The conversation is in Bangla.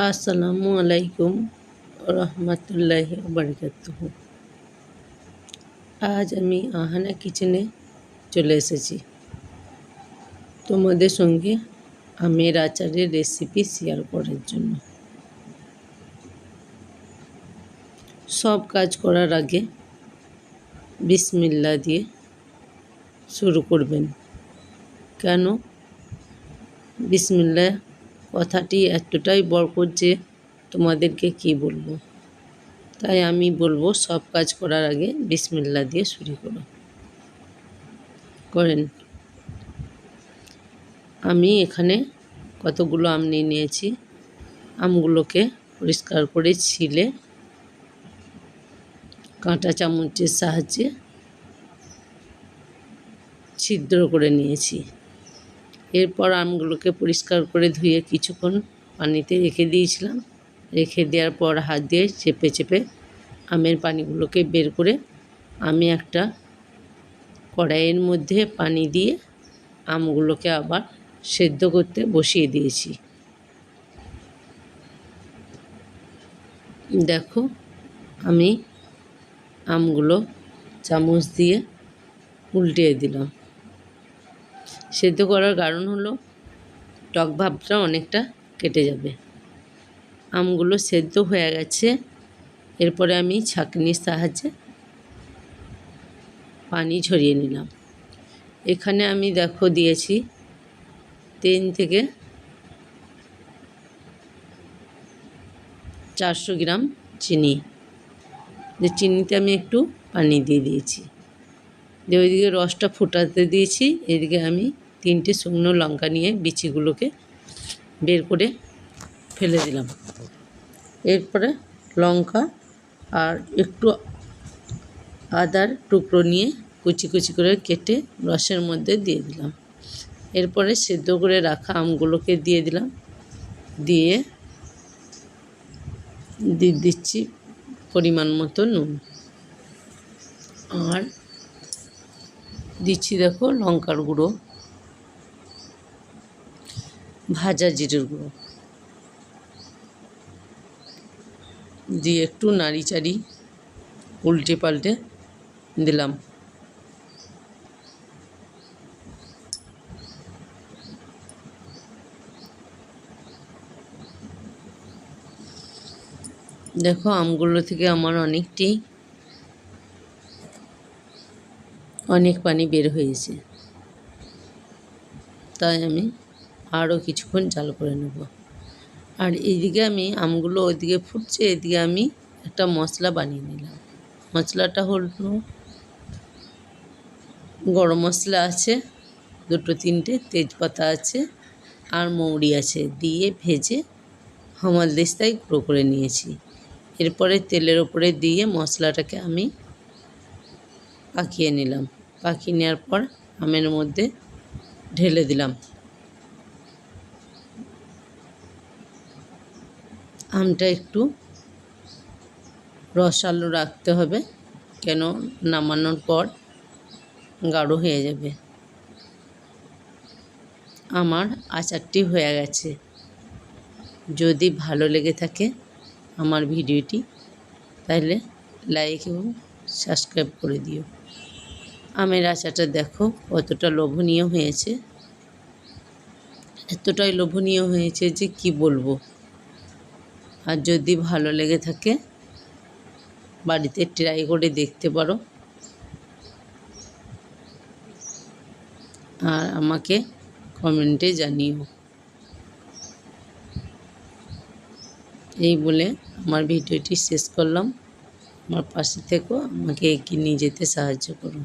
আসসালামু আলাইকুম রহমতুল্লাহি বারাকাতুহু। আজ আমি আহানা কিচেনে চলে এসেছি তোমাদের সঙ্গে আমের আচারের রেসিপি শেয়ার করার জন্য। সব কাজ করার আগে বিসমিল্লাহ দিয়ে শুরু করবেন। কেন বিসমিল্লাহ কথাটি এতটাই বরকত যে তোমাদেরকে কি বলবো, তাই আমি বলবো সব কাজ করার আগে বিসমিল্লাহ দিয়ে শুরু করেন। আমি এখানে কতগুলো আম নিয়ে নিয়েছি। আমগুলোকে পরিষ্কার করে ছিলে কাঁটা চামচের সাহায্যে ছিদ্র করে নিয়েছি। এরপর আমগুলোকে পরিষ্কার করে ধুয়ে কিছুক্ষণ পানিতে রেখে দিয়েছিলাম। রেখে দেওয়ার পর হাত দিয়ে চেপে চেপে আমের পানিগুলোকে বের করে আমি একটা কড়াইয়ের মধ্যে পানি দিয়ে আমগুলোকে আবার সেদ্ধ করতে বসিয়ে দিয়েছি। দেখো আমি আমগুলো চামচ দিয়ে উল্টিয়ে দিলাম। সেদ্ধ করার কারণ হলো টক ভাবটা অনেকটা কেটে যাবে। আমগুলো সেদ্ধ হয়ে গেছে। এরপরে আমি ছাঁকনির সাহায্যে পানি ঝরিয়ে নিলাম। এখানে আমি দেখো দিয়েছি 3 থেকে 400 গ্রাম চিনি। যে চিনিতে আমি একটু পানি দিয়ে দিয়েছি, দিয়ে ওইদিকে রসটা ফোটাতে দিয়েছি। এদিকে আমি 3টে শুকনো লঙ্কা নিয়ে বিচিগুলোকে বের করে ফেলে দিলাম। এরপরে লঙ্কা আর একটু আদার টুকরো নিয়ে কুচি কুচি করে কেটে রসের মধ্যে দিয়ে দিলাম। এরপরে সেদ্ধ করে রাখা আমগুলোকে দিয়ে দিলাম। দিয়ে দিচ্ছি পরিমাণ মতো নুন, আর দিচ্ছি দেখো লঙ্কার গুঁড়ো, ভাজা জিরের গুঁড়ো দিয়ে একটু নাড়ি চাড়ি উল্টে পাল্টে দিলাম। দেখো আমগুলো থেকে আমার অনেক পানি বের হয়েছে, তাই আমি আরও কিছুক্ষণ জাল করে নেব। আর এইদিকে আমি আমগুলো ওইদিকে ফুটছে, এদিকে আমি একটা মশলা বানিয়ে নিলাম। মশলাটা হলো গরম মশলা আছে 2-3টে, তেজপাতা আছে আর মৌরি আছে, দিয়ে ভেজে হামালদিস্তায় গুঁড়ো করে নিয়েছি। এরপরে তেলের ওপরে দিয়ে মশলাটাকে আমি পাকিয়ে নিলাম। পাকিয়ে নেওয়ার পর আমের মধ্যে ঢেলে দিলাম। আমটা একটু রসালো রাখতে হবে, কেন নামানোর পর গাঢ় হয়ে যাবে। আমার আচারটি হয়ে গেছে। যদি ভালো লেগে থাকে আমার ভিডিওটি, তাহলে লাইক এবং সাবস্ক্রাইব করে দিও। আমের আচারটা দেখো কতটা লোভনীয় হয়েছে, এতটাই লোভনীয় হয়েছে যে কি বলবো। আর যদি ভালো লেগে থাকে বাড়িতে ট্রাই করে দেখতে পারো, আর আমাকে কমেন্টে জানিও। এই বলে আমার ভিডিওটি শেষ করলাম। আমার পাশে থেকো, আমাকে এগিয়ে নিয়ে যেতে সাহায্য করো।